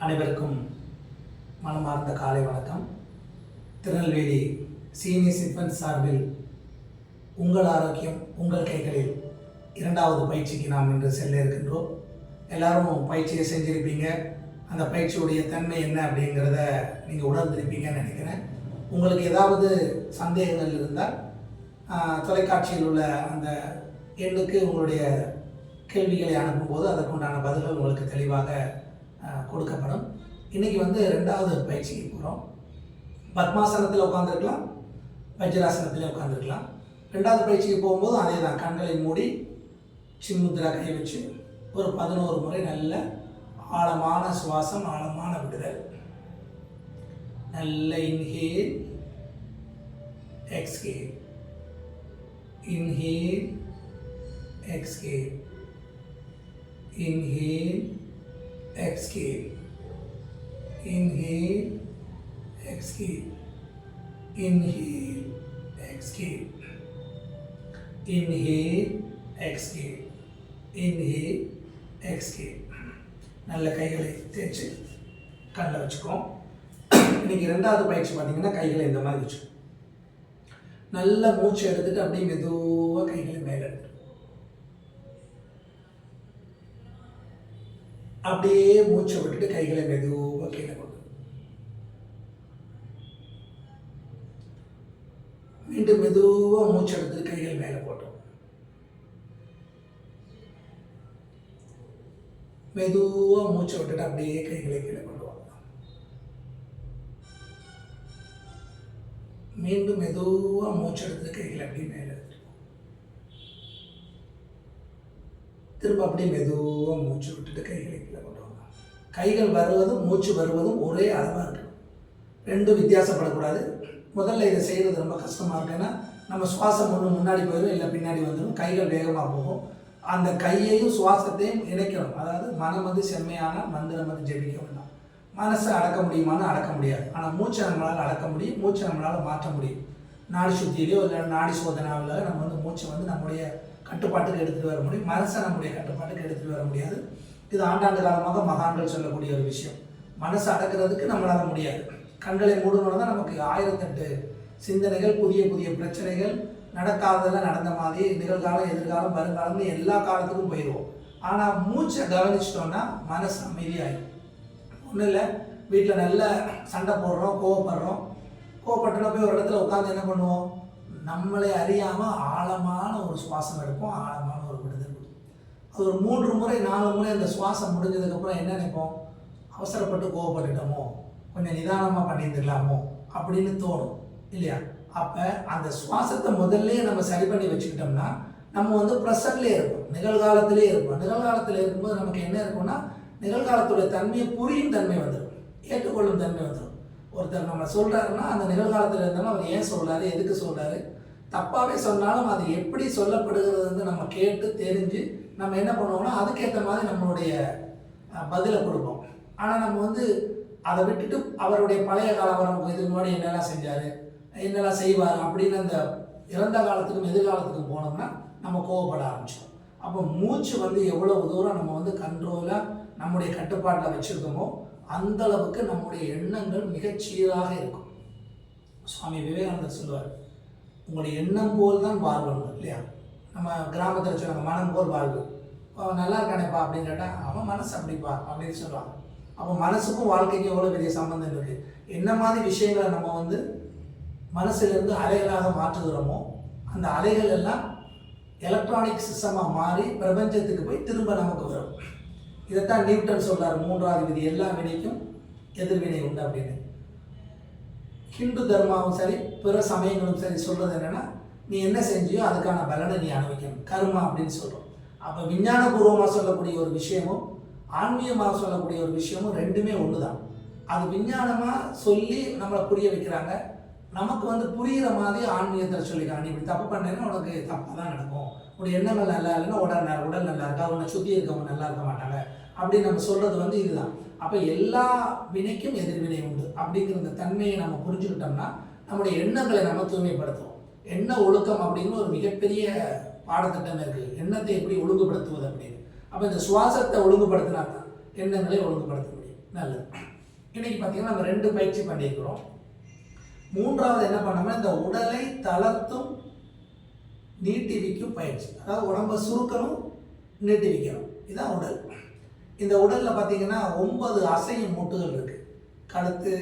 அனைவருக்கும் மனமார்ந்த காலை வணக்கம். திருநெல்வேலி சீனியர் சிட்ஃபண்ட் சார்பில் உங்கள் ஆரோக்கியம் உங்கள் கைகளில் 2வது பயிற்சிக்கு நாம் இன்று செல்ல இருக்கின்றோம். எல்லாரும் பயிற்சியை செஞ்சுருப்பீங்க. அந்த பயிற்சியுடைய தன்மை என்ன அப்படிங்கிறத நீங்கள் உணர்ந்திருப்பீங்கன்னு நினைக்கிறேன். உங்களுக்கு ஏதாவது சந்தேகங்கள் இருந்தால் தொலைக்காட்சியில் உள்ள அந்த எண்ணுக்கு உங்களுடைய கேள்விகளை அனுப்பும்போது அதற்குண்டான பதில்கள் உங்களுக்கு தெளிவாக கொடுக்கப்படும். இன்றைக்கி 2வது பயிற்சிக்கு போகிறோம். பத்மாசனத்தில் உட்காந்துருக்கலாம், வஜ்ராசனத்தில் உட்காந்துருக்கலாம். 2வது பயிற்சிக்கு போகும்போது அதே தான். கண்களை மூடி சின்முத்ரா கை வச்சு ஒரு 11 முறை நல்ல ஆழமான சுவாசம், ஆழமான விடுதல். நல்ல inhale, exhale, inhale, exhale, inhale, exhale, inhale, exhale, inhale, exhale, inhale, exhale, inhale, exhale. நல்ல கைகளை தேய்ச்சி கண்ணில் வச்சுக்கோம். இன்னைக்கு 2வது பயிற்சி பார்த்தீங்கன்னா கைகளை இந்த மாதிரி வச்சு நல்ல மூச்சு எடுத்துட்டு அப்படியே மெதுவாக கைகளை மேலே எடுத்து அப்படியே மூச்சை விட்டுட்டு கைகளை மெதுவாக கீழே கொண்டு மீண்டும் மெதுவாக மூச்சை எடுத்து கைகள் மேலே போட்டோம். மெதுவாக மூச்சை விட்டுட்டு அப்படியே கைகளை கீழே கொண்டு வாங்க. மீண்டும் மெதுவாக மூச்சை எடுத்து கைகளை அப்படியே மேலே எடுத்துருவோம். திரும்ப அப்படியே மெதுவாக மூச்சு விட்டுட்டு கைகளை கீழே கொண்டு வாங்க. கைகள் வருவதும் மூச்சு வருவதும் ஒரே அளவாக இருக்கணும். ரெண்டும் வித்தியாசப்படக்கூடாது. முதல்ல இதை செய்கிறது ரொம்ப கஷ்டமாக இருக்குன்னா நம்ம சுவாசம் ஒன்று முன்னாடி போயிடும், இல்லை பின்னாடி வந்துடும். கைகள் வேகமாக போகும். அந்த கையையும் சுவாசத்தையும் இணைக்கணும். அதாவது மனம் செம்மையான மந்திரம் ஜெபிக்க வேண்டாம். மனசை அடக்க முடியுமான்னு அடக்க முடியாது. ஆனால் மூச்சை நம்மளால் அடக்க முடியும், மூச்சை நம்மளால் மாற்ற முடியும். நாடி சுத்தியிலையோ இல்லை நாடி சோதனாவில் நம்ம மூச்சை நம்முடைய கட்டுப்பாட்டுக்கு எடுத்துகிட்டு வர முடியும். மனசை நம்முடைய கட்டுப்பாட்டுக்கு எடுத்துகிட்டு வர முடியாது. இது ஆண்டாண்டு காலமாக மகான்கள் சொல்லக்கூடிய ஒரு விஷயம். மனசை அடக்கிறதுக்கு நம்மளால் முடியாது. கண்களை மூடணும்னா தான் நமக்கு 1008 சிந்தனைகள், புதிய புதிய பிரச்சனைகள், நடக்காததெல்லாம் நடந்த மாதிரி, நிகழ்காலம், எதிர்காலம், வருங்காலம்னு எல்லா காலத்துக்கும் போயிடுவோம். ஆனால் மூச்சை கவனிச்சிட்டோன்னா மனசு அமைதியாகும். ஒன்றும் இல்லை, வீட்டில் நல்ல சண்டை போடுறோம், கோவப்பட்டோன்னா போய் ஒரு இடத்துல உட்காந்து என்ன பண்ணுவோம்? நம்மளை அறியாமல் ஆழமான ஒரு சுவாசம் எடுப்போம், ஆழமான ஒரு விடுதல். அது ஒரு 3 முறை 4 முறை அந்த சுவாசம் முடிஞ்சதுக்கப்புறம் என்ன நினைப்போம்? அவசரப்பட்டு கோவப்பட்டுட்டோமோ, கொஞ்சம் நிதானமாக பண்ணியிருந்துக்கலாமோ அப்படின்னு தோணும் இல்லையா? அப்போ அந்த சுவாசத்தை முதல்ல நம்ம சரி பண்ணி வச்சுக்கிட்டோம்னா நம்ம ப்ரெசன்ட்லேயே இருப்போம், நிகழ்காலத்திலே இருப்போம். நிகழ்காலத்தில் இருக்கும்போது நமக்கு என்ன இருக்கும்னா நிகழ்காலத்துடைய தன்மையை புரியும் தன்மை வந்துடும், ஏற்றுக்கொள்ளும் தன்மை வந்துடும். ஒருத்தர் நம்ம சொல்கிறாருன்னா அந்த நிகழ்காலத்தில் இருந்தாலும் அவர் ஏன் சொல்கிறாரு, எதுக்கு சொல்கிறாரு, தப்பாகவே சொன்னாலும் அது எப்படி சொல்லப்படுகிறது நம்ம கேட்டு தெரிஞ்சு நம்ம என்ன பண்ணுவோம்னா அதுக்கேற்ற மாதிரி நம்மளுடைய பதிலை கொடுப்போம். ஆனால் நம்ம அதை விட்டுட்டு அவருடைய பழைய காலம் நமக்கு இதுக்கு முன்னாடி என்னெல்லாம் செஞ்சார், என்னெல்லாம் செய்வார் அப்படின்னு அந்த இறந்த காலத்துக்கும் எதிர்காலத்துக்கும் போனோம்னா நம்ம கோவப்பட ஆரம்பிச்சோம். அப்போ மூச்சு எவ்வளவு தூரம் நம்ம கண்ட்ரோலாக நம்முடைய கட்டுப்பாட்டில் வச்சுருக்கோமோ அந்த அளவுக்கு நம்முடைய எண்ணங்கள் மிகச்சீராக இருக்கும். சுவாமி விவேகானந்தர் சொல்லுவார், உங்களுடைய எண்ணம் போல் தான் வாழ்வு இல்லையா? நம்ம கிராமத்தில் சொல்லுவாங்க, மனம் போல் வாழ்வு. அவன் நல்லா இருக்கானேப்பா அப்படின்னு கேட்டால் அவன் மனசு அப்படிப்பா அப்படின்னு சொல்லுவாங்க. அப்போ மனசுக்கும் வாழ்க்கைக்கும் எவ்வளோ பெரிய சம்பந்தம் இருக்குது. என்ன மாதிரி விஷயங்களை நம்ம மனசுலேருந்து அலைகளாக மாற்றுகிறோமோ அந்த அலைகள் எல்லாம் எலக்ட்ரானிக் சிஸ்டமாக மாறி பிரபஞ்சத்துக்கு போய் திரும்ப நமக்கு வரும். இதைத்தான் நியூட்டன் சொல்றார், 3வது விதி, எல்லா வினைக்கும் எதிர்வினை உண்டு அப்படின்னு. ஹிந்து தர்மாவும் சரி பிற சமயங்களும் சரி சொல்றது என்னன்னா, நீ என்ன செஞ்சியோ அதுக்கான பலனை நீ அனுபவிக்கணும், கர்மா அப்படின்னு சொல்றோம். அப்போ விஞ்ஞானபூர்வமாக சொல்லக்கூடிய ஒரு விஷயமும் ஆன்மீகமாக சொல்லக்கூடிய ஒரு விஷயமும் ரெண்டுமே ஒன்று தான். அது விஞ்ஞானமாக சொல்லி நம்மளை புரிய வைக்கிறாங்க. நமக்கு புரிகிற மாதிரி ஆன்மீகத்தில் சொல்லிக்கிறாங்க. நீ இப்படி தப்பு பண்ணேன்னா உனக்கு தப்பாக தான் நடக்கும், உடைய எண்ணங்கள் நல்லா இல்லைன்னா உடல் நல்லா இருக்கா, உன்னை சுற்றி இருக்கவங்க நல்லா இருக்க மாட்டாங்க அப்படின்னு நம்ம சொல்கிறது இதுதான். அப்போ எல்லா வினைக்கும் எதிர்வினை உண்டு அப்படிங்கிற இந்த தன்மையை நம்ம புரிஞ்சுக்கிட்டோம்னா நம்முடைய எண்ணங்களை நம்ம தூய்மைப்படுத்துவோம். எண்ண ஒழுக்கம் அப்படின்னு ஒரு மிகப்பெரிய பாடத்திட்டம் இருக்குது, எண்ணத்தை எப்படி ஒழுங்குபடுத்துவது அப்படின்னு. அப்போ இந்த சுவாசத்தை ஒழுங்குபடுத்தினா தான் எண்ணங்களை ஒழுங்குபடுத்த முடியும். நல்லது. இன்னைக்கு பார்த்தீங்கன்னா நம்ம 2 பயிற்சி பண்ணியிருக்கிறோம். 3வது என்ன பண்ணோம்னா இந்த உடலை தளர்த்தும் நீட்டிவிக்கும் பயிற்சி. அதாவது உடம்பை சுருக்கணும், நீட்டிவிக்கணும். இதுதான் உடல். இந்த உடலில் பார்த்தீங்கன்னா 9 அசையும் மூட்டுகள் இருக்குது. கழுத்து,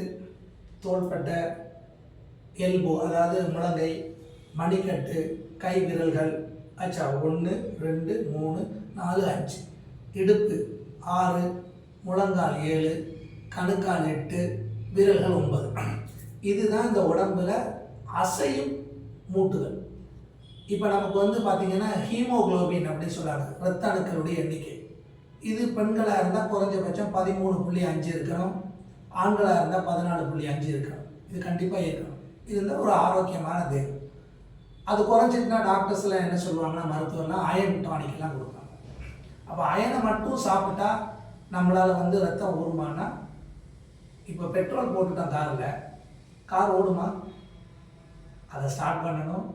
தோள்பட்டை, எல்போ அதாவது முழங்கை, மணிக்கட்டு, கை விரல்கள், 1 2 3 4 5, இடுப்பு 6, முழங்கால் 7, கணுக்கால் 8, விரல்கள் 9. இதுதான் இந்த உடம்புல அசையும் மூட்டுகள். இப்போ நமக்கு வந்து பார்த்திங்கன்னா ஹீமோகுளோபின் அப்படின்னு சொல்கிறாங்க, இரத்த அணுக்களுடைய எண்ணிக்கை. இது பெண்களாக இருந்தால் குறைஞ்சபட்சம் 13.5 இருக்கணும், ஆண்களாக இருந்தால் 14.5 இருக்கணும். இது கண்டிப்பாக இருக்கணும். இது இருந்தால் ஒரு ஆரோக்கியமான தேகம். அது குறைஞ்சிட்டுனா டாக்டர்ஸ்லாம் என்ன சொல்லுவாங்கன்னா, மருத்துவர்லாம் அயன் டானிக்லாம் கொடுப்பாங்க. அப்போ அயனை மட்டும் சாப்பிட்டா நம்மளால் வந்து ரத்தம் ஊறுமானா, இப்போ பெட்ரோல் போட்டுட்டோம் கார் ஓடுமா? அதை ஸ்டார்ட் பண்ணணும்,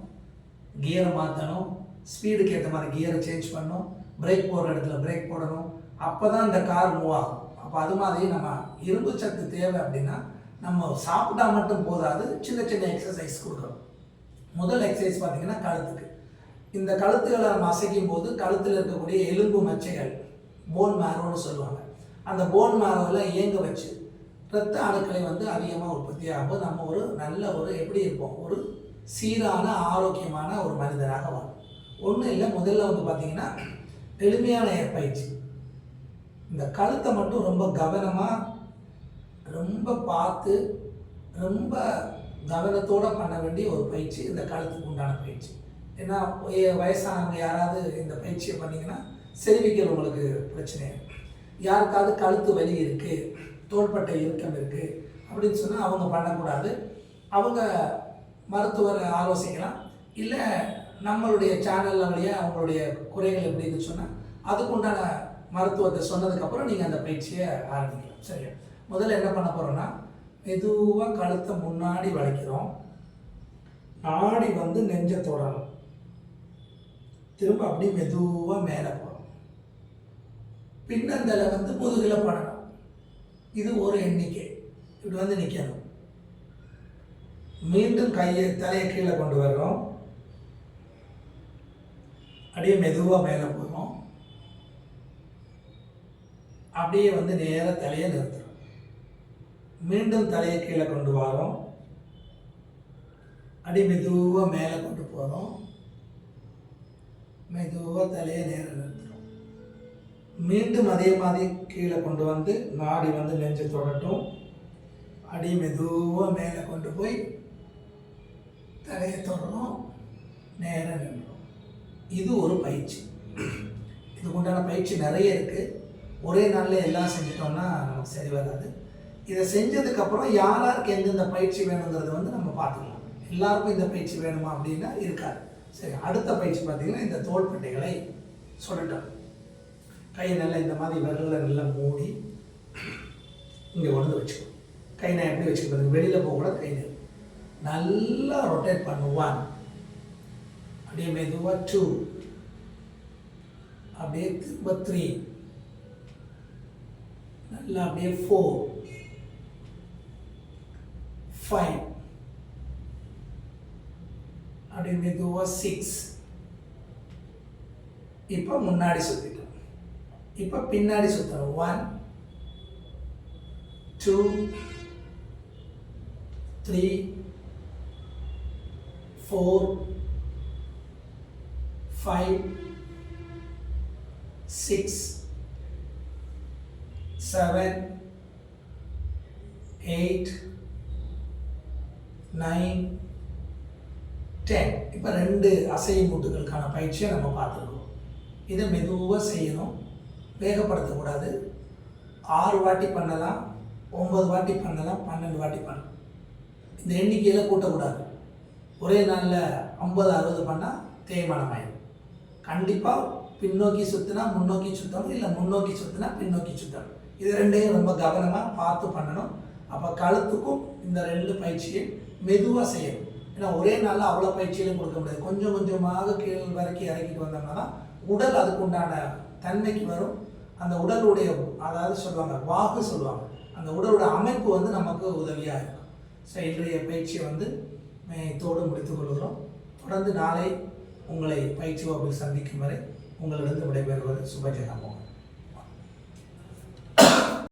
கியரை மாற்றணும், ஸ்பீடுக்கு ஏற்ற மாதிரி கியரை சேஞ்ச் பண்ணணும், பிரேக் போடுற இடத்துல பிரேக் போடணும். அப்போ தான் இந்த கார் மூவ் ஆகும். அப்போ அது மாதிரி நம்ம இரும்பு சத்து தேவை அப்படின்னா நம்ம சாப்பிட்டா மட்டும் போதாது, சின்ன சின்ன எக்ஸசைஸ் கொடுக்கணும். முதல் எக்ஸசைஸ் பார்த்திங்கன்னா கழுத்துக்கு. இந்த கழுத்துக்களை நம்ம அசைக்கும் போது கழுத்தில் இருக்கக்கூடிய எலும்பு மச்சைகள், போன் மேரோன்னு சொல்லுவாங்க, அந்த போன் மேரோவில் இயங்க வச்சு இரத்த அணுக்களை வந்து அதிகமாக உற்பத்தி ஆகும்போது நம்ம ஒரு நல்ல எப்படி இருப்போம், ஒரு சீரான ஆரோக்கியமான ஒரு மனிதராக வரும். ஒன்றும் இல்லை, முதல்ல வந்து பார்த்திங்கன்னா எளிமையான பயிற்சி. இந்த கழுத்தை மட்டும் ரொம்ப கவனமாக, ரொம்ப பார்த்து, ரொம்ப கவனத்தோடு பண்ண வேண்டிய ஒரு பயிற்சி இந்த கழுத்துக்கு உண்டான பயிற்சி. ஏன்னா வயசானவங்க யாராவது இந்த பயிற்சியை பண்ணிங்கன்னா செரிவிக்கல் உங்களுக்கு பிரச்சனை. யாருக்காவது கழுத்து வலி இருக்குது, தோள்பட்டை இறுக்கம் இருக்குது அப்படின்னு சொன்னால் அவங்க பண்ணக்கூடாது. அவங்க மருத்துவரை ஆலோசிக்கலாம். இல்லை நம்மளுடைய சேனலில் வழியாக அவங்களுடைய குறைகள் எப்படின்னு சொன்னால் அதுக்குண்டான மருத்துவத்தை சொன்னதுக்கப்புறம் நீங்கள் அந்த பயிற்சியை ஆரம்பிக்கலாம். சரியா? முதல்ல என்ன பண்ண போகிறோன்னா, மெதுவாக கழுத்தை முன்னாடி வளைக்கிறோம். நாடி வந்து நெஞ்சை தொடரும். திரும்ப அப்படி மெதுவாக மேலே போகிறோம். பின்னந்தலை வந்து முதுகில் படணும். இது ஒரு எண்ணிக்கை. இப்படி வந்து நிற்கணும். மீண்டும் தலையை கீழே கொண்டு வர்றோம். அப்படியே மெதுவாக மேலே போகிறோம். அப்படியே வந்து நேராக தலையை நிறுத்துறோம். மீண்டும் தலையை கீழே கொண்டு வரோம். அப்படியே மெதுவாக மேலே கொண்டு போகிறோம். மெதுவாக தலையை நேராக நிறுத்துறோம். மீண்டும் அதே மாதிரி கீழே கொண்டு வந்து நாடி வந்து நெஞ்சு தொடட்டும். அப்படியே மெதுவாக மேலே கொண்டு போய் தலையை தொடரும், நேராக நின்றோம். இது ஒரு பயிற்சி. இதுக்கு உண்டான பயிற்சி நிறைய இருக்குது. ஒரே நாளில் எல்லாம் செஞ்சிட்டோம்னா நமக்கு சரி வராது. இதை செஞ்சதுக்கப்புறம் யாருக்கு எந்தெந்த பயிற்சி வேணுங்கிறது வந்து நம்ம பார்த்துக்கலாம். எல்லாருக்கும் இந்த பயிற்சி வேணுமா அப்படின்னா இருக்காது. சரி, அடுத்த பயிற்சி பார்த்திங்கன்னா இந்த தோள்பட்டைகளை சொல்லட்டும். கையை நல்லா இந்த மாதிரி விரலை நல்லா மூடி இங்கே கொண்டு வச்சுக்கணும். கை நான் எப்படி வச்சுக்கிறது, வெளியில் போகக்கூடாது. கை நல்லா ரொட்டேட் பண்ணுவான். அப்படியே மெதுவாக 2, அப்படியே திரும்ப 3, நல்லா அப்படியே 4, 5, அப்படியே மெதுவாக 6. இப்போ முன்னாடி சுற்றிட்டோம். இப்போ பின்னாடி சுற்றணும். 1 2 3 4 5 6 7 8 9 10. இப்போ 2 அசைவு மூட்டுகளுக்கான பயிற்சியை நம்ம பார்த்துருக்கோம். இதை மெதுவாக செய்யணும், வேகப்படுத்தக்கூடாது. 6 வாட்டி பண்ணலாம், 9 வாட்டி பண்ணலாம், 12 வாட்டி பண்ணலாம். இந்த எண்ணிக்கையில் கூட்டக்கூடாது. ஒரே நாளில் 50-60 பண்ணால் தேய்மானம் ஆயிடும். கண்டிப்பாக பின்னோக்கி சுற்றினா முன்னோக்கி சுற்றணும், இல்லை முன்னோக்கி சுற்றினா பின்னோக்கி சுற்றணும். இது ரெண்டையும் ரொம்ப கவனமாக பார்த்து பண்ணணும். அப்போ கழுத்துக்கும் இந்த 2 பயிற்சியை மெதுவாக செய்யணும். ஏன்னா ஒரே நாளில் அவ்வளோ பயிற்சியிலும் கொடுக்க முடியாது. கொஞ்சம் கொஞ்சமாக கீழ் வரைக்கும் இறக்கிட்டு வந்தோம்னா தான் உடல் அதுக்கு உண்டான தன்மைக்கு வரும். அந்த உடலுடைய, அதாவது சொல்லுவாங்க வாகு சொல்லுவாங்க, அந்த உடலோட அமைப்பு வந்து நமக்கு உதவியாக இருக்கும். ஸோ இன்றைய பயிற்சியை வந்து இதோடு முடித்துக் கொள்கிறோம். தொடர்ந்து நாளை உங்களை பயிற்சி வகுப்பில் சந்திக்கும் வரை உங்களிடம் விடைபெறுவது சுபஜெகமோகன்.